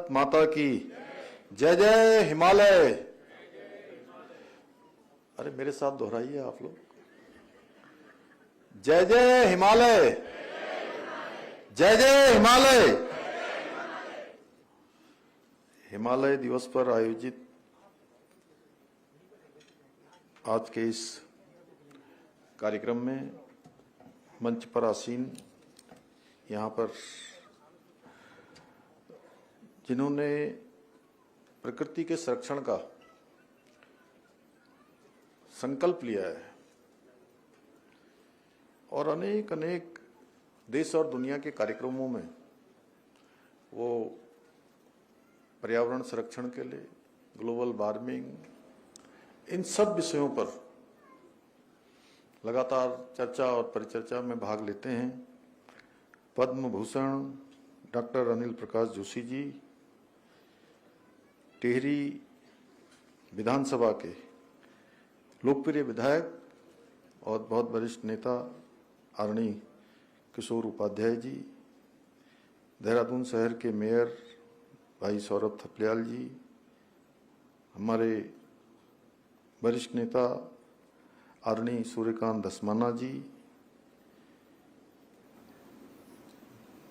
भारत माता की जय जय हिमालय। अरे मेरे साथ दोहराइए आप लोग, जय जय हिमालय, जय जय हिमालय। हिमालय दिवस पर आयोजित आज के इस कार्यक्रम में मंच पर आसीन यहाँ पर जिन्होंने प्रकृति के संरक्षण का संकल्प लिया है और अनेक अनेक देश और दुनिया के कार्यक्रमों में वो पर्यावरण संरक्षण के लिए, ग्लोबल वार्मिंग, इन सब विषयों पर लगातार चर्चा और परिचर्चा में भाग लेते हैं। पद्म भूषण डॉक्टर अनिल प्रकाश जोशी जी, टिहरी विधानसभा के लोकप्रिय विधायक और बहुत वरिष्ठ नेता आदरणीय किशोर उपाध्याय जी, देहरादून शहर के मेयर भाई सौरभ थपलियाल जी, हमारे वरिष्ठ नेता आदरणीय सूर्यकांत धस्माना जी,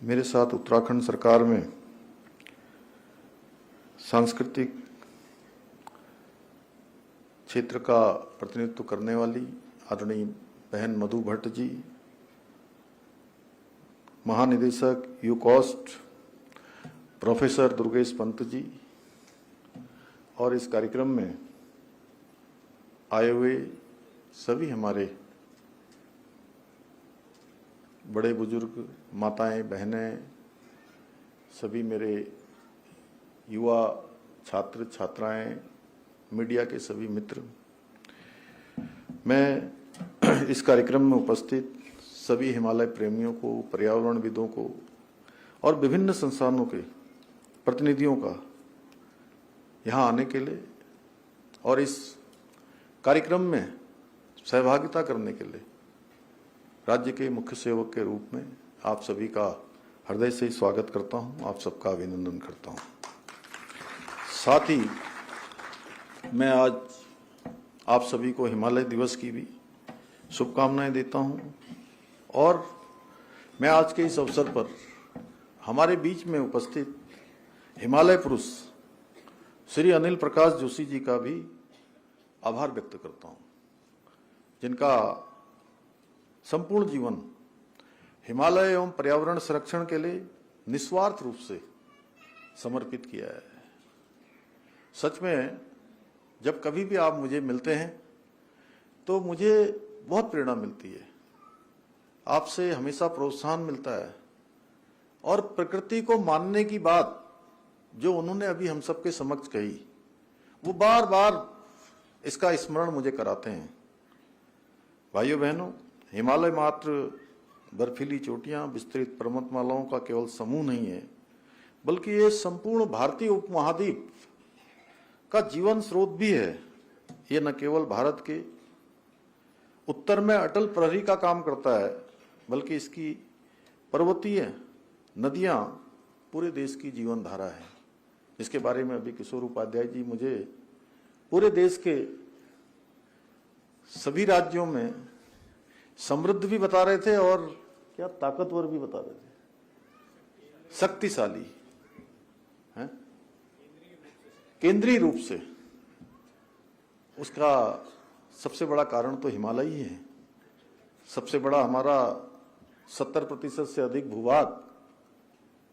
मेरे साथ उत्तराखंड सरकार में सांस्कृतिक क्षेत्र का प्रतिनिधित्व करने वाली आदरणीय बहन मधु भट्ट जी, महानिदेशक यूकॉस्ट प्रोफेसर दुर्गेश पंत जी, और इस कार्यक्रम में आए हुए सभी हमारे बड़े बुजुर्ग, माताएं, बहनें, सभी मेरे युवा छात्र छात्राएं, मीडिया के सभी मित्र, मैं इस कार्यक्रम में उपस्थित सभी हिमालय प्रेमियों को, पर्यावरणविदों को और विभिन्न संस्थानों के प्रतिनिधियों का यहाँ आने के लिए और इस कार्यक्रम में सहभागिता करने के लिए राज्य के मुख्य सेवक के रूप में आप सभी का हृदय से स्वागत करता हूँ, आप सबका अभिनंदन करता हूँ। साथ ही मैं आज आप सभी को हिमालय दिवस की भी शुभकामनाएं देता हूँ और मैं आज के इस अवसर पर हमारे बीच में उपस्थित हिमालय पुरुष श्री अनिल प्रकाश जोशी जी का भी आभार व्यक्त करता हूँ, जिनका संपूर्ण जीवन हिमालय एवं पर्यावरण संरक्षण के लिए निस्वार्थ रूप से समर्पित किया है। सच में जब कभी भी आप मुझे मिलते हैं तो मुझे बहुत प्रेरणा मिलती है, आपसे हमेशा प्रोत्साहन मिलता है और प्रकृति को मानने की बात जो उन्होंने अभी हम सबके समक्ष कही, वो बार बार इसका स्मरण मुझे कराते हैं। भाइयों बहनों, हिमालय मात्र बर्फीली चोटियां, विस्तृत पर्वतमालाओं का केवल समूह नहीं है, बल्कि ये संपूर्ण भारतीय उपमहाद्वीप का जीवन स्रोत भी है। ये न केवल भारत के उत्तर में अटल प्रहरी का काम करता है, बल्कि इसकी पर्वतीय नदियां पूरे देश की जीवन धारा है, जिसके बारे में अभी किशोर उपाध्याय जी मुझे पूरे देश के सभी राज्यों में समृद्ध भी बता रहे थे और क्या ताकतवर भी बता रहे थे, शक्तिशाली है केंद्रीय रूप से। उसका सबसे बड़ा कारण तो हिमालय ही है। सबसे बड़ा हमारा 70% से अधिक भूभाग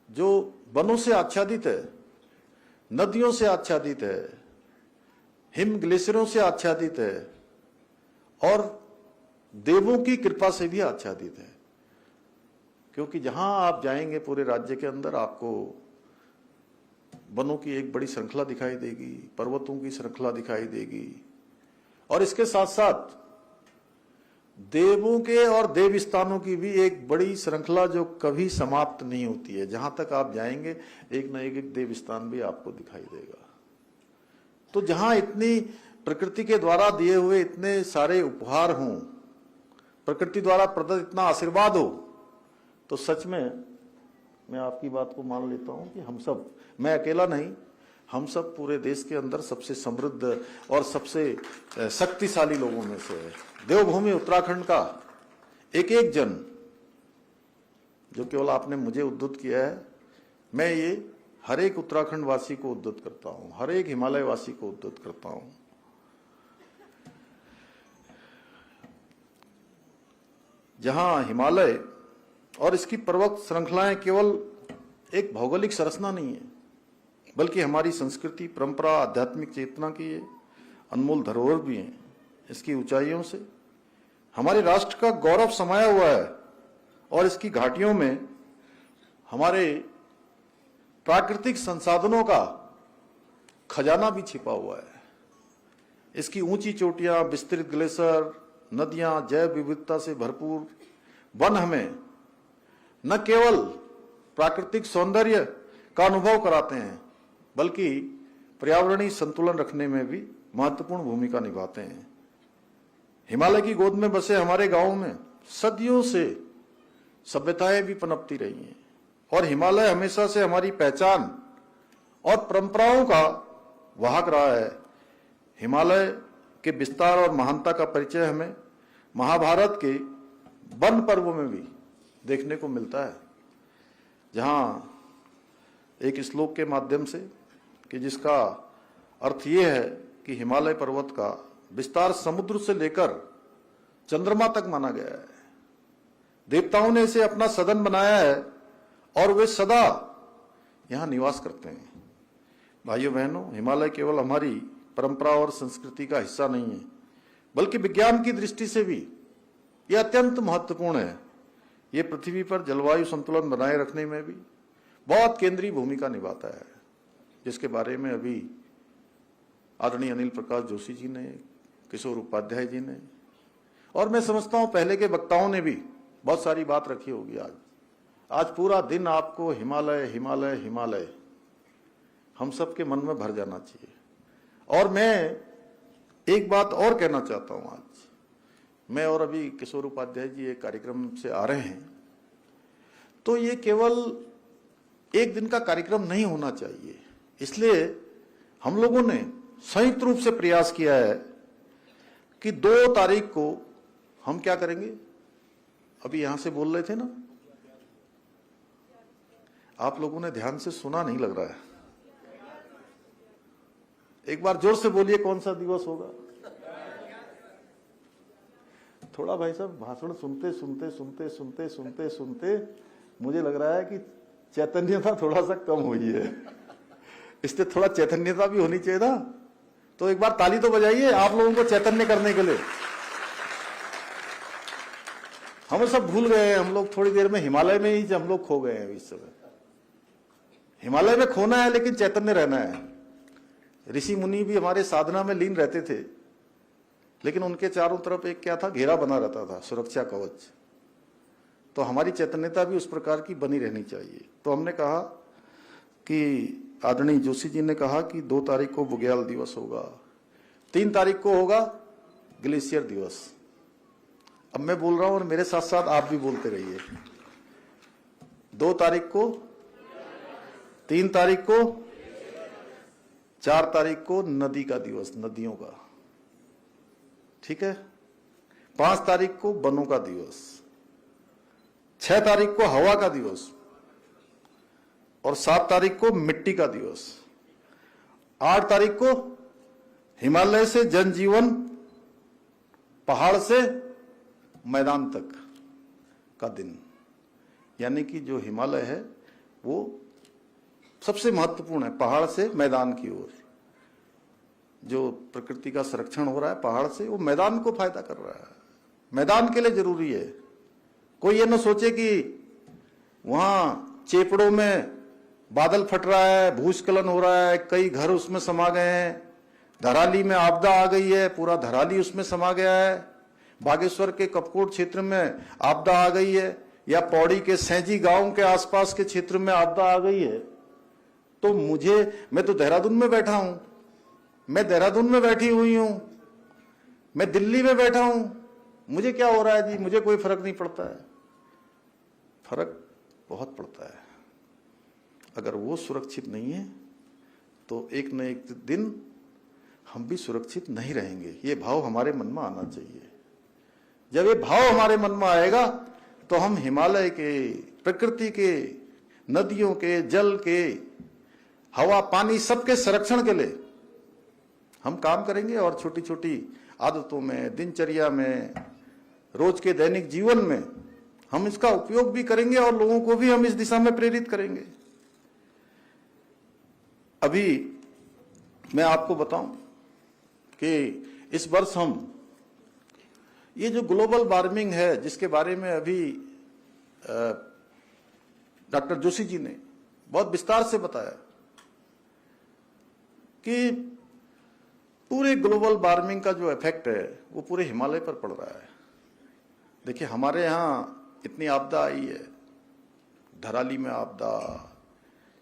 जो वनों से आच्छादित है, नदियों से आच्छादित है, हिम ग्लेशियरों से आच्छादित है और देवों की कृपा से भी आच्छादित है। क्योंकि जहां आप जाएंगे पूरे राज्य के अंदर आपको वनों की एक बड़ी श्रृंखला दिखाई देगी, पर्वतों की श्रृंखला दिखाई देगी और इसके साथ साथ देवों के और देव स्थानों की भी एक बड़ी श्रृंखला जो कभी समाप्त नहीं होती है। जहां तक आप जाएंगे एक न एक देव स्थान भी आपको दिखाई देगा। तो जहां इतनी प्रकृति के द्वारा दिए हुए इतने सारे उपहार हों, प्रकृति द्वारा प्रदत्त इतना आशीर्वाद हो, तो सच में मैं आपकी बात को मान लेता हूं कि हम सब, मैं अकेला नहीं, हम सब पूरे देश के अंदर सबसे समृद्ध और सबसे शक्तिशाली लोगों में से है। देवभूमि उत्तराखंड का एक एक जन, जो केवल आपने मुझे उद्धृत किया है, मैं ये हर एक उत्तराखंड वासी को उद्धृत करता हूं, हर एक हिमालय वासी को उद्धृत करता हूं। जहां हिमालय और इसकी पर्वत श्रृंखलाएं केवल एक भौगोलिक संरचना नहीं है, बल्कि हमारी संस्कृति, परंपरा, आध्यात्मिक चेतना की ये अनमोल धरोहर भी है। इसकी ऊंचाइयों से हमारे राष्ट्र का गौरव समाया हुआ है और इसकी घाटियों में हमारे प्राकृतिक संसाधनों का खजाना भी छिपा हुआ है। इसकी ऊंची चोटियां, विस्तृत ग्लेशियर, नदियां, जैव विविधता से भरपूर वन हमें न केवल प्राकृतिक सौंदर्य का अनुभव कराते हैं, बल्कि पर्यावरणीय संतुलन रखने में भी महत्वपूर्ण भूमिका निभाते हैं। हिमालय की गोद में बसे हमारे गांवों में सदियों से सभ्यताएं भी पनपती रही हैं और हिमालय हमेशा से हमारी पहचान और परंपराओं का वाहक रहा है। हिमालय के विस्तार और महानता का परिचय हमें महाभारत के वन पर्व में भी देखने को मिलता है, जहां एक श्लोक के माध्यम से, कि जिसका अर्थ ये है कि हिमालय पर्वत का विस्तार समुद्र से लेकर चंद्रमा तक माना गया है। देवताओं ने इसे अपना सदन बनाया है और वे सदा यहां निवास करते हैं। भाइयों बहनों, हिमालय केवल हमारी परंपरा और संस्कृति का हिस्सा नहीं है, बल्कि विज्ञान की दृष्टि से भी यह अत्यंत महत्वपूर्ण है। ये पृथ्वी पर जलवायु संतुलन बनाए रखने में भी बहुत केंद्रीय भूमिका निभाता है, जिसके बारे में अभी आदरणीय अनिल प्रकाश जोशी जी ने, किशोर उपाध्याय जी ने, और मैं समझता हूं पहले के वक्ताओं ने भी बहुत सारी बात रखी होगी। आज पूरा दिन आपको हिमालय हिमालय हिमालय हम सब के मन में भर जाना चाहिए। और मैं एक बात और कहना चाहता हूं, आज मैं और अभी किशोर उपाध्याय जी एक कार्यक्रम से आ रहे हैं, तो ये केवल एक दिन का कार्यक्रम नहीं होना चाहिए। इसलिए हम लोगों ने संयुक्त रूप से प्रयास किया है कि 2 तारीख को हम क्या करेंगे। अभी यहां से बोल रहे थे ना, आप लोगों ने ध्यान से सुना नहीं लग रहा है। एक बार जोर से बोलिए, कौन सा दिवस होगा। थोड़ा भाई साहब भाषण सुनते सुनते सुनते सुनते सुनते सुनते मुझे लग रहा है कि चैतन्यता थोड़ा सा कम हुई है। इससे थोड़ा चैतन्यता भी होनी चाहिए था। तो एक बार ताली तो बजाइए आप लोगों को चैतन्य करने के लिए। हम सब भूल गए हैं, हम लोग थोड़ी देर में हिमालय में ही हम लोग खो गए हैं। इस समय हिमालय में खोना है, लेकिन चैतन्य रहना है। ऋषि मुनि भी हमारे साधना में लीन रहते थे, लेकिन उनके चारों तरफ एक क्या था, घेरा बना रहता था, सुरक्षा कवच। तो हमारी चैतन्यता भी उस प्रकार की बनी रहनी चाहिए। तो हमने कहा कि आदरणीय जोशी जी ने कहा कि 2 तारीख को बुग्याल दिवस होगा, 3 तारीख को होगा ग्लेशियर दिवस। अब मैं बोल रहा हूं और मेरे साथ साथ आप भी बोलते रहिए। 2 तारीख को, 3 तारीख को, 4 तारीख को नदी का दिवस, नदियों का, ठीक है। 5 तारीख को वनों का दिवस, 6 तारीख को हवा का दिवस और 7 तारीख को मिट्टी का दिवस। 8 तारीख को हिमालय से जनजीवन, पहाड़ से मैदान तक का दिन। यानी कि जो हिमालय है वो सबसे महत्वपूर्ण है, पहाड़ से मैदान की ओर। जो प्रकृति का संरक्षण हो रहा है पहाड़ से, वो मैदान को फायदा कर रहा है, मैदान के लिए जरूरी है। कोई ये ना सोचे कि वहां चेपड़ों में बादल फट रहा है, भूस्खलन हो रहा है, कई घर उसमें समा गए हैं, धराली में आपदा आ गई है, पूरा धराली उसमें समा गया है, बागेश्वर के कपकोट क्षेत्र में आपदा आ गई है, या पौड़ी के सैंजी गांव के आसपास के क्षेत्र में आपदा आ गई है। तो मैं तो देहरादून में बैठा हूं, मैं देहरादून में बैठी हुई हूं, मैं दिल्ली में बैठा हूं, मुझे क्या हो रहा है जी, मुझे कोई फर्क नहीं पड़ता है। फर्क बहुत पड़ता है। अगर वो सुरक्षित नहीं है तो एक न एक दिन हम भी सुरक्षित नहीं रहेंगे। ये भाव हमारे मन में आना चाहिए। जब ये भाव हमारे मन में आएगा तो हम हिमालय के, प्रकृति के, नदियों के, जल के, हवा पानी सबके संरक्षण के लिए हम काम करेंगे और छोटी छोटी आदतों में, दिनचर्या में, रोज के दैनिक जीवन में हम इसका उपयोग भी करेंगे और लोगों को भी हम इस दिशा में प्रेरित करेंगे। अभी मैं आपको बताऊं कि इस वर्ष हम ये जो ग्लोबल वार्मिंग है जिसके बारे में अभी डॉक्टर जोशी जी ने बहुत विस्तार से बताया कि पूरे ग्लोबल वार्मिंग का जो इफेक्ट है वो पूरे हिमालय पर पड़ रहा है। देखिए हमारे यहाँ इतनी आपदा आई है, धराली में आपदा,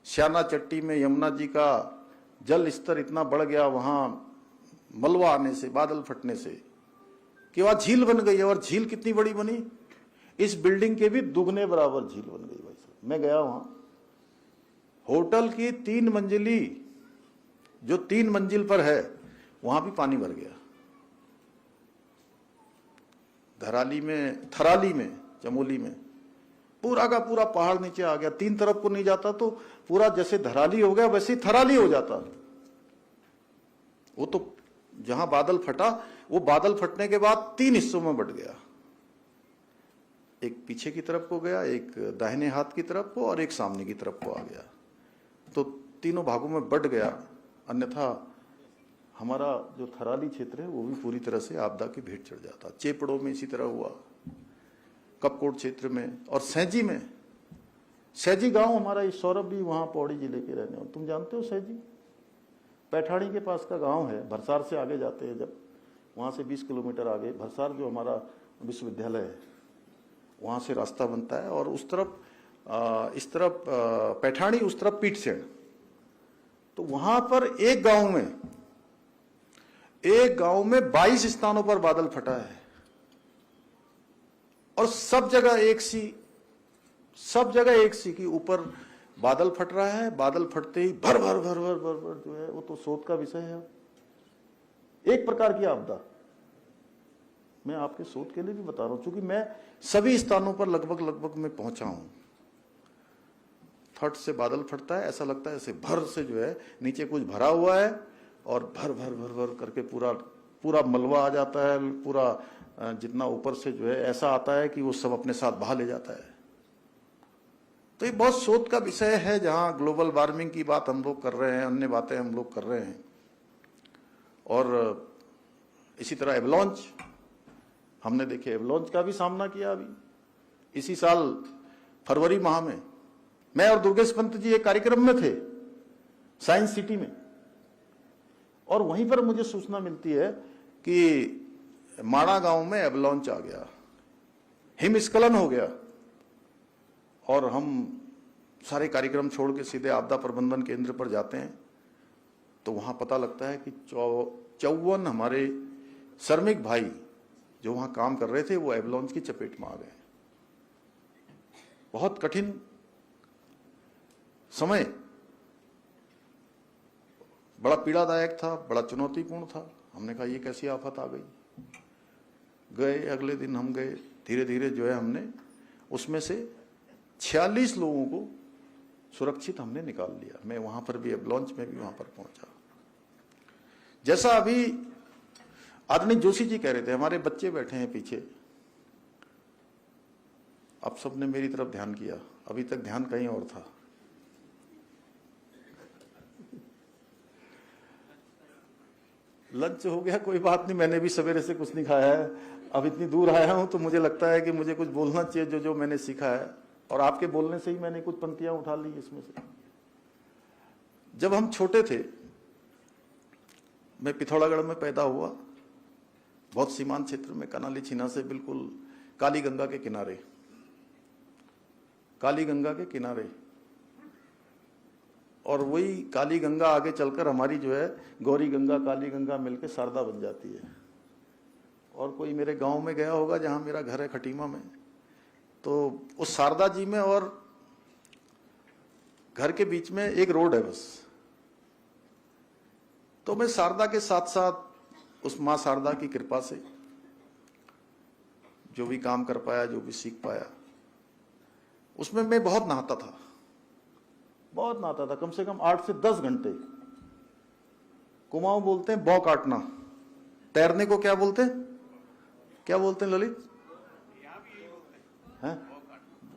श्याना चट्टी में यमुना जी का जल स्तर इतना बढ़ गया वहां मलबा आने से, बादल फटने से, कि वहां झील बन गई है। और झील कितनी बड़ी बनी, इस बिल्डिंग के भी दुगने बराबर झील बन गई। भाई साहब मैं गया वहां, होटल की 3 मंजिली जो 3 मंजिल पर है वहां भी पानी भर गया। धराली में, थराली में, चमोली में पूरा का पूरा पहाड़ नीचे आ गया। 3 तरफ को नहीं जाता तो पूरा जैसे धराली हो गया वैसे ही थराली हो जाता। वो तो जहां बादल फटा वो बादल फटने के बाद 3 हिस्सों में बट गया। एक पीछे की तरफ को गया, एक दाहिने हाथ की तरफ को और एक सामने की तरफ को आ गया। तो तीनों भागों में बट गया। अन्यथा हमारा जो थराली क्षेत्र है वो भी पूरी तरह से आपदा की भेंट चढ़ जाता। चेपड़ों में इसी तरह हुआ, कपकोट क्षेत्र में और सैजी में। सैजी गांव हमारा, इस सौरभ भी वहां पौड़ी जिले के रहने हो, तुम जानते हो सैजी? पैठाणी के पास का गांव है। भरसार से आगे जाते हैं जब, वहां से 20 किलोमीटर आगे भरसार जो हमारा विश्वविद्यालय है वहां से रास्ता बनता है। और उस तरफ इस तरफ पैठाणी, उस तरफ पीठसेन। तो वहां पर एक गांव में 22 स्थानों पर बादल फटा है और सब जगह एक सी कि ऊपर बादल फट रहा है। बादल फटते ही भर भर भर भर भर भर जो है वो तो शोध का विषय है। एक प्रकार की आपदा, मैं आपके शोध के लिए भी बता रहा हूं क्योंकि मैं सभी स्थानों पर लगभग मैं पहुंचा हूं। फट से बादल फटता है, ऐसा लगता है ऐसे भर से जो है नीचे कुछ भरा हुआ है और भर भर भर भर करके पूरा मलबा आ जाता है। पूरा जितना ऊपर से जो है ऐसा आता है कि वो सब अपने साथ बहा ले जाता है। तो ये बहुत शोध का विषय है जहां ग्लोबल वार्मिंग की बात हम लोग कर रहे हैं, अन्य बातें हम लोग कर रहे हैं। और इसी तरह एवलॉन्च हमने देखे, एवलॉन्च का भी सामना किया। अभी इसी साल फरवरी माह में मैं और दुर्गेश पंत जी एक कार्यक्रम में थे साइंस सिटी में, और वहीं पर मुझे सूचना मिलती है कि माणा गांव में एवलॉन्च आ गया, हिमस्खलन हो गया। और हम सारे कार्यक्रम छोड़ के सीधे आपदा प्रबंधन केंद्र पर जाते हैं तो वहां पता लगता है कि 54 हमारे श्रमिक भाई जो वहां काम कर रहे थे वो एवलॉन्च की चपेट में आ गए। बहुत कठिन समय, बड़ा पीड़ादायक था, बड़ा चुनौतीपूर्ण था। हमने कहा ये कैसी आफत आ गई। गए, अगले दिन हम गए, धीरे धीरे जो है हमने उसमें से 46 लोगों को सुरक्षित हमने निकाल लिया। मैं वहां पर भी, एवलॉन्च में भी वहां पर पहुंचा। जैसा अभी आदरणीय जोशी जी कह रहे थे, हमारे बच्चे बैठे हैं पीछे, अब सबने मेरी तरफ ध्यान किया, अभी तक ध्यान कहीं और था। लंच हो गया, कोई बात नहीं, मैंने भी सवेरे से कुछ नहीं खाया है। अब इतनी दूर आया हूं तो मुझे लगता है कि मुझे कुछ बोलना चाहिए जो मैंने सीखा है, और आपके बोलने से ही मैंने कुछ पंक्तियां उठा ली इसमें से। जब हम छोटे थे, मैं पिथौरागढ़ में पैदा हुआ, बहुत सीमांत क्षेत्र में, कनाली छीना से बिल्कुल काली गंगा के किनारे, काली गंगा के किनारे। और वही काली गंगा आगे चलकर हमारी जो है गौरी गंगा, काली गंगा मिलकर शारदा बन जाती है। और कोई मेरे गांव में गया होगा जहां मेरा घर है खटीमा में, तो उस शारदा जी में और घर के बीच में एक रोड है बस। तो मैं शारदा के साथ साथ उस मां शारदा की कृपा से जो भी काम कर पाया, जो भी सीख पाया, उसमें मैं बहुत नहाता था, कम से कम 8 से 10 घंटे। कुमाऊं बोलते हैं बौ काटना, तैरने को क्या बोलते हैं, ललित? हैं?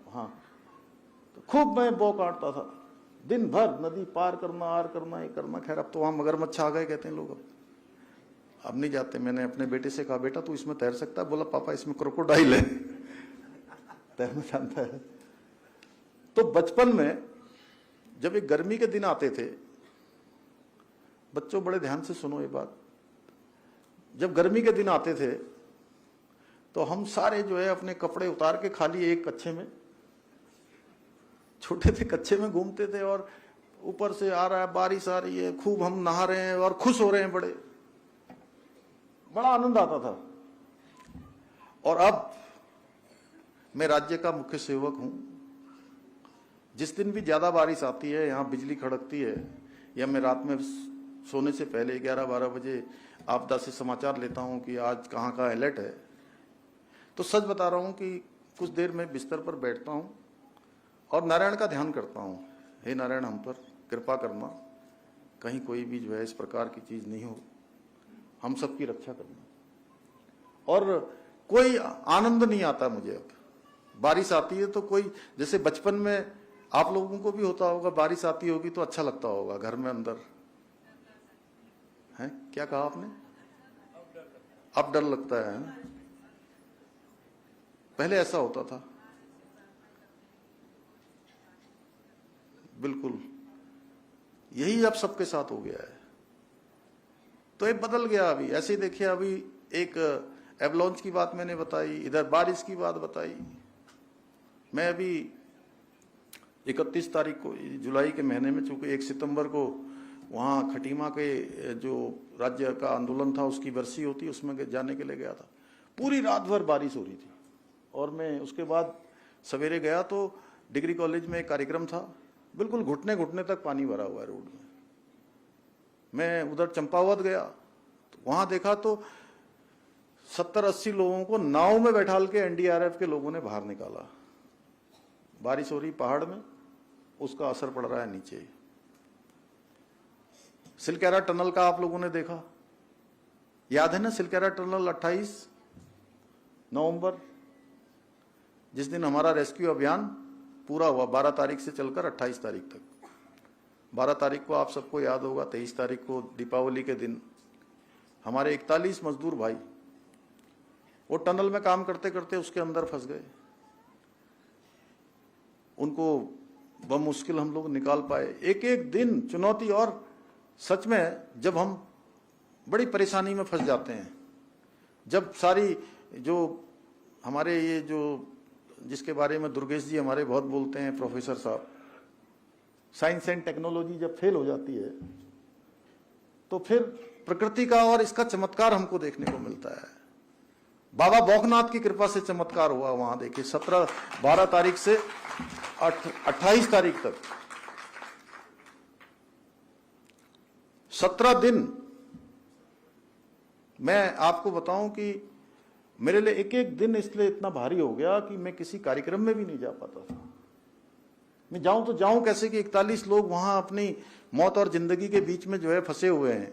हाँ, तो खूब मैं बौ काटता था, दिन भर नदी पार करना, आर करना, ये करना। खैर अब तो वहां मगरमच्छ आ गए कहते हैं लोग, अब नहीं जाते। मैंने अपने बेटे से कहा, बेटा तू इसमें तैर सकता है? बोला पापा इसमें क्रोकोडाइल है। तैरना जानता है। तो बचपन में जब एक गर्मी के दिन आते थे, बच्चों बड़े ध्यान से सुनो ये बात, जब गर्मी के दिन आते थे तो हम सारे जो है अपने कपड़े उतार के खाली एक कच्छे में, छोटे थे कच्छे में घूमते थे, और ऊपर से आ रहा है, बारिश आ रही है, खूब हम नहा रहे हैं और खुश हो रहे हैं, बड़ा आनंद आता था। और अब मैं राज्य का मुख्य सेवक हूं, जिस दिन भी ज्यादा बारिश आती है, यहां बिजली खड़कती है, या मैं रात में सोने से पहले 11-12 बजे आपदा से समाचार लेता हूं कि आज कहां का अलर्ट है, तो सच बता रहा हूं कि कुछ देर में बिस्तर पर बैठता हूं और नारायण का ध्यान करता हूं। हे नारायण, हम पर कृपा करना, कहीं कोई भी जो है इस प्रकार की चीज नहीं हो, हम सबकी रक्षा करना। और कोई आनंद नहीं आता मुझे। अब बारिश आती है तो कोई, जैसे बचपन में आप लोगों को भी होता होगा, बारिश आती होगी तो अच्छा लगता होगा घर में अंदर, है? क्या कहा आपने? अब डर लगता है? पहले ऐसा होता था? बिल्कुल, यही अब सबके साथ हो गया है। तो ये बदल गया। अभी ऐसे ही देखिए, अभी एक एवलॉन्च की बात मैंने बताई, इधर बारिश की बात बताई। मैं अभी 31 तारीख को, जुलाई के महीने में, चूंकि 1 सितंबर को वहां खटीमा के जो राज्य का आंदोलन था उसकी बरसी होती, उसमें जाने के लिए गया था। पूरी रात भर बारिश हो रही थी, और मैं उसके बाद सवेरे गया तो डिग्री कॉलेज में एक कार्यक्रम था, बिल्कुल घुटने घुटने तक पानी भरा हुआ है रोड में। मैं उधर चंपावत गया तो वहां देखा तो 70-80 लोगों को नाव में बैठाल के एनडीआरएफ के लोगों ने बाहर निकाला। बारिश हो रही पहाड़ में, उसका असर पड़ रहा है नीचे। सिलकेरा टनल का आप लोगों ने देखा, याद है ना? सिलकेरा टनल 28 नवंबर, जिस दिन हमारा रेस्क्यू अभियान पूरा हुआ, 12 तारीख से चलकर 28 तारीख तक। 12 तारीख को आप सबको याद होगा, 23 तारीख को दीपावली के दिन हमारे 41 मजदूर भाई वो टनल में काम करते करते उसके अंदर फंस गए। उनको बमुश्किल हम लोग निकाल पाए। एक एक दिन चुनौती, और सच में जब हम बड़ी परेशानी में फंस जाते हैं, जब सारी जो हमारे ये जो जिसके बारे में दुर्गेश जी हमारे बहुत बोलते हैं, प्रोफेसर साहब, साइंस एंड टेक्नोलॉजी जब फेल हो जाती है तो फिर प्रकृति का और इसका चमत्कार हमको देखने को मिलता है। बाबा भौकनाथ की कृपा से चमत्कार हुआ वहां, देखिए 12 तारीख से 28 तारीख तक 17 दिन। मैं आपको बताऊं कि मेरे लिए एक एक दिन इसलिए इतना भारी हो गया कि मैं किसी कार्यक्रम में भी नहीं जा पाता था। मैं जाऊं तो जाऊं कैसे कि 41 लोग वहां अपनी मौत और जिंदगी के बीच में जो है फंसे हुए हैं,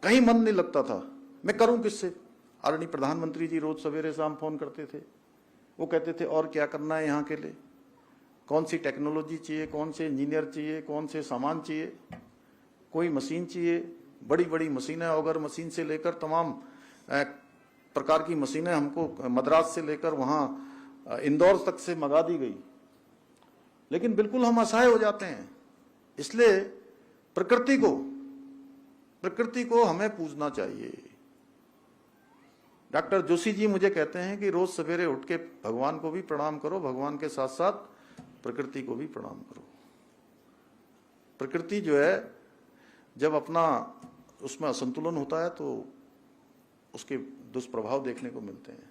कहीं मन नहीं लगता था। मैं करूं किससे? आदरणीय प्रधानमंत्री जी रोज सवेरे शाम फोन करते थे, वो कहते थे और क्या करना है यहाँ के लिए, कौन सी टेक्नोलॉजी चाहिए, कौन से इंजीनियर चाहिए, कौन से सामान चाहिए, कोई मशीन चाहिए, बड़ी बड़ी मशीनें, ऑगर मशीन से लेकर तमाम प्रकार की मशीनें हमको मद्रास से लेकर वहां इंदौर तक से मंगा दी गई। लेकिन बिल्कुल हम असहाय हो जाते हैं। इसलिए प्रकृति को हमें पूजना चाहिए। डॉक्टर जोशी जी मुझे कहते हैं कि रोज सवेरे उठ के भगवान को भी प्रणाम करो, भगवान के साथ साथ प्रकृति को भी प्रणाम करो। प्रकृति जो है जब अपना उसमें असंतुलन होता है तो उसके दुष्प्रभाव देखने को मिलते हैं।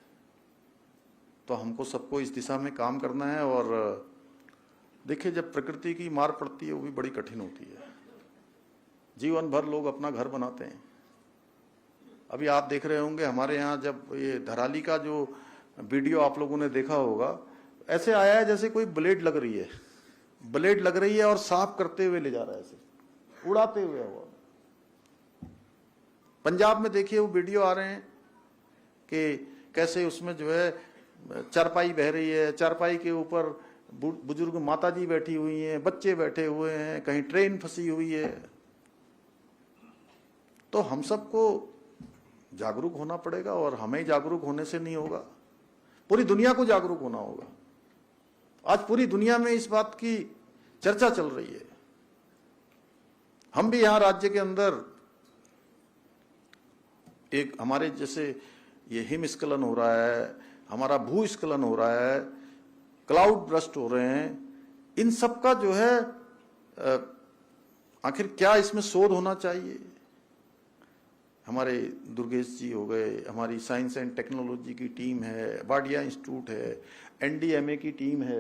तो हमको सबको इस दिशा में काम करना है। और देखिए, जब प्रकृति की मार पड़ती है वो भी बड़ी कठिन होती है। जीवन भर लोग अपना घर बनाते हैं। अभी आप देख रहे होंगे हमारे यहाँ जब ये धराली का जो वीडियो आप लोगों ने देखा होगा, ऐसे आया है जैसे कोई ब्लेड लग रही है, ब्लेड लग रही है और साफ करते हुए ले जा रहा है, ऐसे उड़ाते हुए हुआ। पंजाब में देखिए वो वीडियो आ रहे हैं कि कैसे उसमें जो है चारपाई बह रही है, चारपाई के ऊपर बुजुर्ग माताजी बैठी हुई हैं, बच्चे बैठे हुए हैं, कहीं ट्रेन फंसी हुई है। तो हम सबको जागरूक होना पड़ेगा, और हमें जागरूक होने से नहीं होगा, पूरी दुनिया को जागरूक होना होगा। आज पूरी दुनिया में इस बात की चर्चा चल रही है। हम भी यहां राज्य के अंदर एक हमारे जैसे ये हिमस्खलन हो रहा है, हमारा भूस्खलन हो रहा है, क्लाउड बर्स्ट हो रहे हैं, इन सब का जो है आखिर क्या इसमें शोध होना चाहिए। हमारे दुर्गेश जी हो गए, हमारी साइंस एंड टेक्नोलॉजी की टीम है, वाडिया इंस्टीट्यूट है, एनडीएमए की टीम है,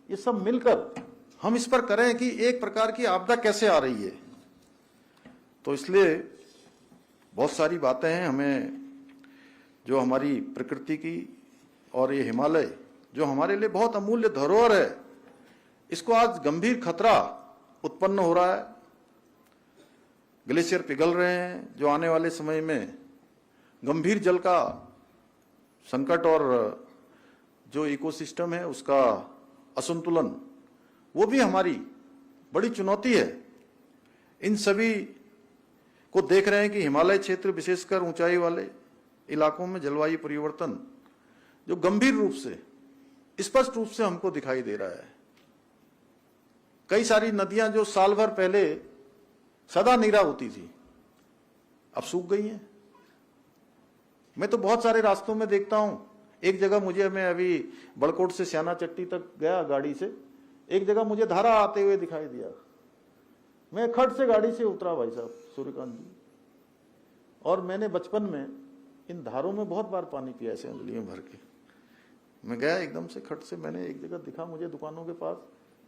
ये सब मिलकर हम इस पर करें कि एक प्रकार की आपदा कैसे आ रही है। तो इसलिए बहुत सारी बातें हैं हमें, जो हमारी प्रकृति की और ये हिमालय जो हमारे लिए बहुत अमूल्य धरोहर है, इसको आज गंभीर खतरा उत्पन्न हो रहा है। ग्लेशियर पिघल रहे हैं, जो आने वाले समय में गंभीर जल का संकट और जो इकोसिस्टम है उसका असंतुलन, वो भी हमारी बड़ी चुनौती है। इन सभी को देख रहे हैं कि हिमालय क्षेत्र, विशेषकर ऊंचाई वाले इलाकों में जलवायु परिवर्तन जो गंभीर रूप से, स्पष्ट रूप से हमको दिखाई दे रहा है। कई सारी नदियां जो साल भर पहले सदा नीरा होती थी, अब सूख गई हैं। मैं तो बहुत सारे रास्तों में देखता हूं, एक जगह मैं अभी बड़कोट से स्याना चट्टी तक गया गाड़ी से, एक जगह मुझे धारा आते हुए दिखाई दिया। मैं खट से गाड़ी से उतरा भाई साहब सूर्यकांत जी, और मैंने बचपन में इन धारों में बहुत बार पानी पिया ऐसे अंजलियों भर के। मैं गया एकदम से खट से, मैंने एक जगह दिखा मुझे दुकानों के पास,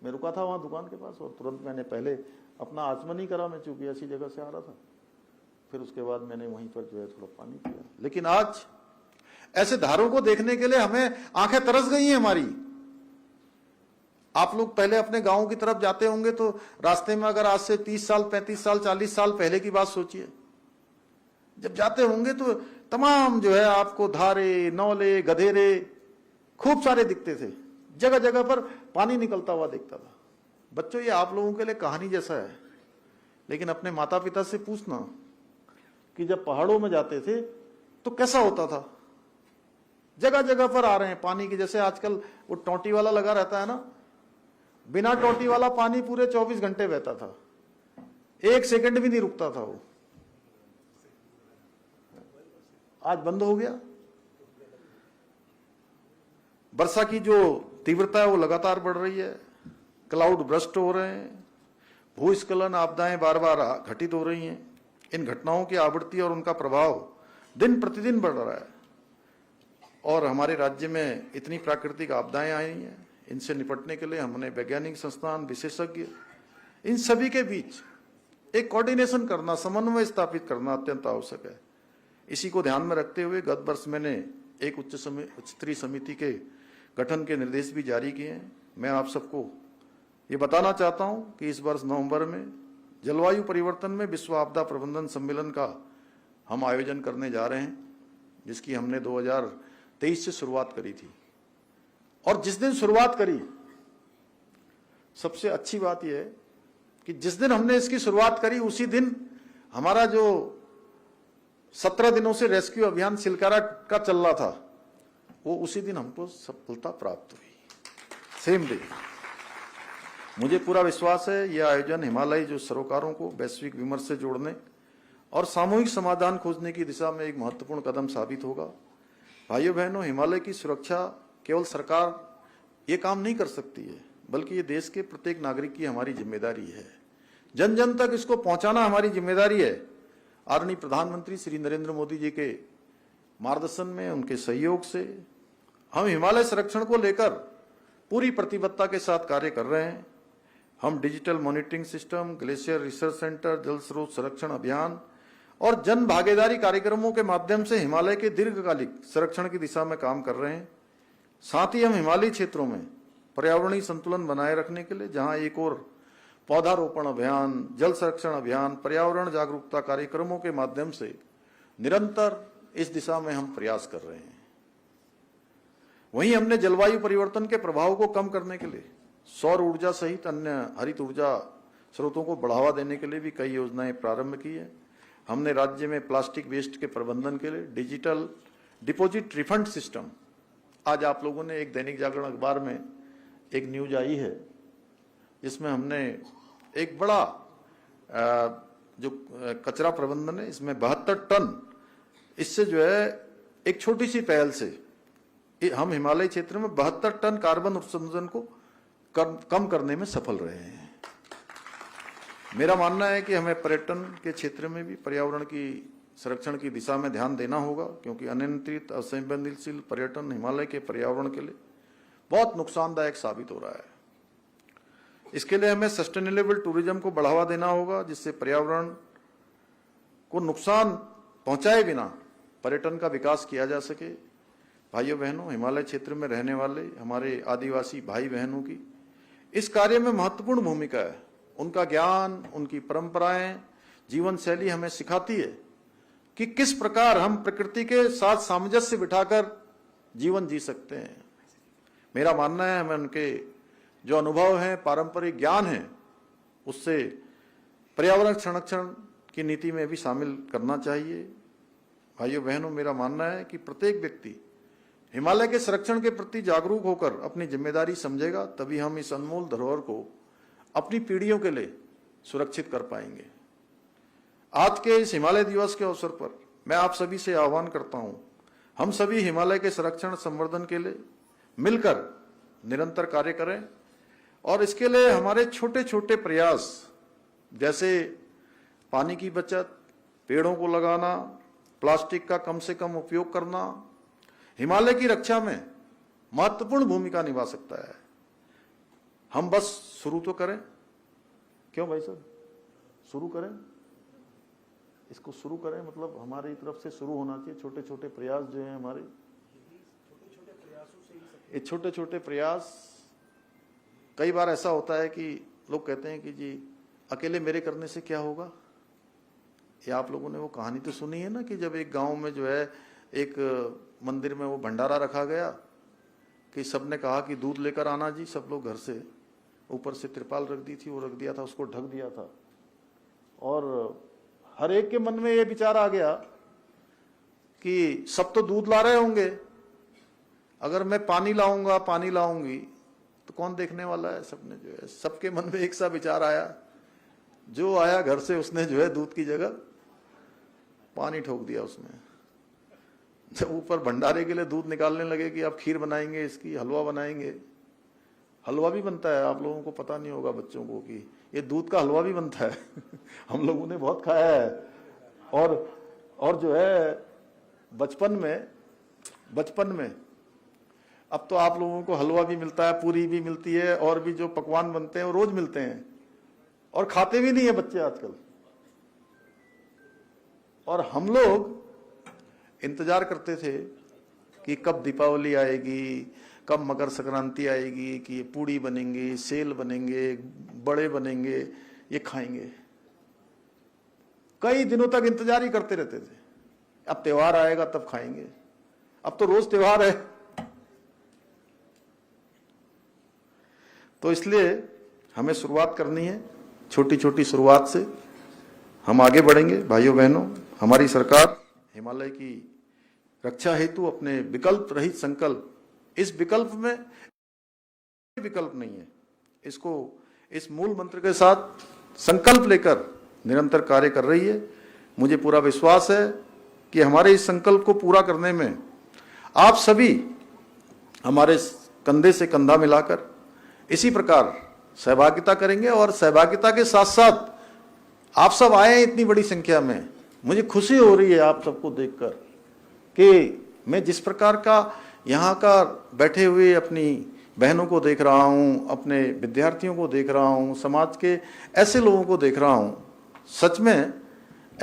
मैं रुका था वहां दुकान के पास, और तुरंत मैंने पहले अपना आचमन ही करा, मैं चूंकि ऐसी जगह से आ रहा था, फिर उसके बाद मैंने वहीं पर जो है थोड़ा पानी पिया। लेकिन आज ऐसे धारों को देखने के लिए हमें आंखें तरस गई हैं हमारी। आप लोग पहले अपने गांव की तरफ जाते होंगे तो रास्ते में, अगर आज से 30 साल 35 साल 40 साल पहले की बात सोचिए, जब जाते होंगे तो तमाम जो है आपको धारे, नौले, गधेरे खूब सारे दिखते थे, जगह जगह पर पानी निकलता हुआ दिखता था। बच्चों, ये आप लोगों के लिए कहानी जैसा है, लेकिन अपने माता पिता से पूछना कि जब पहाड़ों में जाते थे तो कैसा होता था। जगह जगह पर आ रहे हैं पानी की, जैसे आजकल वो टोटी वाला लगा रहता है ना, बिना टोटी वाला पानी पूरे 24 घंटे बहता था, 1 सेकंड भी नहीं रुकता था वो। आज बंद हो गया। वर्षा की जो तीव्रता है वो लगातार बढ़ रही है, क्लाउड बर्स्ट हो रहे हैं, भूस्खलन आपदाएं बार बार घटित हो रही हैं। इन घटनाओं की आवृत्ति और उनका प्रभाव दिन प्रतिदिन बढ़ रहा है, और हमारे राज्य में इतनी प्राकृतिक आपदाएं आई हैं, इनसे निपटने के लिए हमने वैज्ञानिक संस्थान, विशेषज्ञ, इन सभी के बीच एक कोऑर्डिनेशन करना, समन्वय स्थापित करना अत्यंत आवश्यक है। इसी को ध्यान में रखते हुए गत वर्ष मैंने एक उच्च स्तरीय समिति के गठन के निर्देश भी जारी किए हैं। मैं आप सबको ये बताना चाहता हूं कि इस वर्ष नवंबर में जलवायु परिवर्तन में विश्व आपदा प्रबंधन सम्मेलन का हम आयोजन करने जा रहे हैं, जिसकी हमने 2023 से शुरुआत करी थी। और जिस दिन शुरुआत करी, सबसे अच्छी बात यह है कि जिस दिन हमने इसकी शुरुआत करी उसी दिन हमारा जो 17 दिनों से रेस्क्यू अभियान सिलकारा का चल रहा था, वो उसी दिन हमको सफलता प्राप्त हुई, सेम डे। मुझे पूरा विश्वास है यह आयोजन हिमालयी जो सरोकारों को वैश्विक विमर्श से जोड़ने और सामूहिक समाधान खोजने की दिशा में एक महत्वपूर्ण कदम साबित होगा। भाइयों बहनों, हिमालय की सुरक्षा केवल सरकार ये काम नहीं कर सकती है, बल्कि ये देश के प्रत्येक नागरिक की हमारी जिम्मेदारी है। जन जन तक इसको पहुंचाना हमारी जिम्मेदारी है। आदरणीय प्रधानमंत्री श्री नरेंद्र मोदी जी के मार्गदर्शन में, उनके सहयोग से हम हिमालय संरक्षण को लेकर पूरी प्रतिबद्धता के साथ कार्य कर रहे हैं। हम digital monitoring system, glacier research centre, जल स्रोत संरक्षण अभियान और जन भागीदारी कार्यक्रमों के माध्यम से हिमालय के दीर्घकालिक संरक्षण की दिशा में काम कर रहे हैं। साथ ही हम हिमालयी क्षेत्रों में पर्यावरणीय संतुलन बनाए रखने के लिए जहां एक और पौधारोपण अभियान, जल संरक्षण अभियान, पर्यावरण जागरूकता कार्यक्रमों के माध्यम से निरंतर इस दिशा में हम प्रयास कर रहे हैं। वहीं हमने जलवायु परिवर्तन के प्रभाव को कम करने के लिए सौर ऊर्जा सहित अन्य हरित ऊर्जा स्रोतों को बढ़ावा देने के लिए भी कई योजनाएं प्रारंभ की है। हमने राज्य में प्लास्टिक वेस्ट के प्रबंधन के लिए डिजिटल डिपॉजिट रिफंड सिस्टम, आज आप लोगों ने एक दैनिक जागरण अखबार में एक न्यूज आई है जिसमें हमने एक बड़ा जो कचरा प्रबंधन है इसमें 72 टन, इससे जो है एक छोटी सी पहल से हम हिमालय क्षेत्र में 72 टन कार्बन उत्सर्जन को कम करने में सफल रहे हैं। मेरा मानना है कि हमें पर्यटन के क्षेत्र में भी पर्यावरण की संरक्षण की दिशा में ध्यान देना होगा, क्योंकि अनियंत्रित असंवेदनशील पर्यटन हिमालय के पर्यावरण के लिए बहुत नुकसानदायक साबित हो रहा है। इसके लिए हमें सस्टेनेबल टूरिज्म को बढ़ावा देना होगा, जिससे पर्यावरण को नुकसान पहुंचाए बिना पर्यटन का विकास किया जा सके। भाइयों बहनों, हिमालय क्षेत्र में रहने वाले हमारे आदिवासी भाई बहनों की इस कार्य में महत्वपूर्ण भूमिका है। उनका ज्ञान, उनकी परंपराएं, जीवन शैली हमें सिखाती है कि किस प्रकार हम प्रकृति के साथ सामंजस्य बिठाकर जीवन जी सकते हैं। मेरा मानना है हमें उनके जो अनुभव है, पारंपरिक ज्ञान है, उससे पर्यावरण संरक्षण की नीति में भी शामिल करना चाहिए। भाइयों बहनों, मेरा मानना है कि प्रत्येक व्यक्ति हिमालय के संरक्षण के प्रति जागरूक होकर अपनी जिम्मेदारी समझेगा, तभी हम इस अनमोल धरोहर को अपनी पीढ़ियों के लिए सुरक्षित कर पाएंगे। आज के इस हिमालय दिवस के अवसर पर मैं आप सभी से आह्वान करता हूं, हम सभी हिमालय के संरक्षण संवर्धन के लिए मिलकर निरंतर कार्य करें और इसके लिए हमारे छोटे छोटे प्रयास, जैसे पानी की बचत, पेड़ों को लगाना, प्लास्टिक का कम से कम उपयोग करना, हिमालय की रक्षा में महत्वपूर्ण भूमिका निभा सकता है। हम बस शुरू तो करें। क्यों भाई साहब, शुरू करें, इसको शुरू करें, मतलब हमारी तरफ से शुरू होना चाहिए। छोटे छोटे प्रयास जो हैं हमारे, ये छोटे छोटे प्रयास, कई बार ऐसा होता है कि लोग कहते हैं कि जी अकेले मेरे करने से क्या होगा। ये आप लोगों ने वो कहानी तो सुनी है ना कि जब एक गांव में जो है एक मंदिर में वो भंडारा रखा गया कि सबने कहा कि दूध लेकर आना जी, सब लोग घर से, ऊपर से तिरपाल रख दी थी, वो रख दिया था, उसको ढक दिया था, और हर एक के मन में ये विचार आ गया कि सब तो दूध ला रहे होंगे, अगर मैं पानी लाऊंगा, पानी लाऊंगी तो कौन देखने वाला है। सबने जो है, सबके मन में एक सा विचार आया, जो आया घर से उसने जो है दूध की जगह पानी ठोक दिया उसमें। जब ऊपर भंडारे के लिए दूध निकालने लगे कि अब खीर बनाएंगे, इसकी हलवा बनाएंगे, हलवा भी बनता है, आप लोगों को पता नहीं होगा बच्चों को कि ये दूध का हलवा भी बनता है हम लोगों ने बहुत खाया है। और जो है बचपन में अब तो आप लोगों को हलवा भी मिलता है, पूरी भी मिलती है, और भी जो पकवान बनते हैं वो रोज मिलते हैं, और खाते भी नहीं है बच्चे आजकल। और हम लोग इंतजार करते थे कि कब दीपावली आएगी, कब मकर संक्रांति आएगी, कि ये पूड़ी बनेंगे, सेल बनेंगे, बड़े बनेंगे, ये खाएंगे। कई दिनों तक इंतजार ही करते रहते थे, अब त्योहार आएगा तब खाएंगे। अब तो रोज त्योहार है। तो इसलिए हमें शुरुआत करनी है, छोटी छोटी शुरुआत से हम आगे बढ़ेंगे। भाइयों बहनों, हमारी सरकार हिमालय की रक्षा हेतु अपने विकल्प रहित संकल्प, इस विकल्प में विकल्प नहीं है, इसको इस मूल मंत्र के साथ संकल्प लेकर निरंतर कार्य कर रही है। मुझे पूरा विश्वास है कि हमारे इस संकल्प को पूरा करने में आप सभी हमारे कंधे से कंधा मिलाकर इसी प्रकार सहभागिता करेंगे। और सहभागिता के साथ साथ आप सब आए हैं इतनी बड़ी संख्या में, मुझे खुशी हो रही है आप सबको देखकर कि मैं जिस प्रकार का यहाँ का बैठे हुए अपनी बहनों को देख रहा हूँ, अपने विद्यार्थियों को देख रहा हूँ, समाज के ऐसे लोगों को देख रहा हूँ, सच में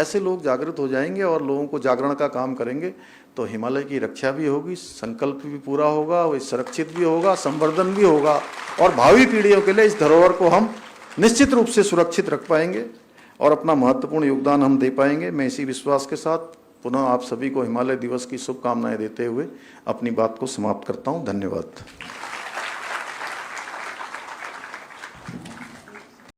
ऐसे लोग जागृत हो जाएंगे और लोगों को जागरण का काम करेंगे तो हिमालय की रक्षा भी होगी, संकल्प भी पूरा होगा, वो सुरक्षित भी होगा, संवर्धन भी होगा और भावी पीढ़ियों के लिए इस धरोहर को हम निश्चित रूप से सुरक्षित रख पाएंगे और अपना महत्वपूर्ण योगदान हम दे पाएंगे। मैं इसी विश्वास के साथ पुनः आप सभी को हिमालय दिवस की शुभकामनाएं देते हुए अपनी बात को समाप्त करता हूं। धन्यवाद।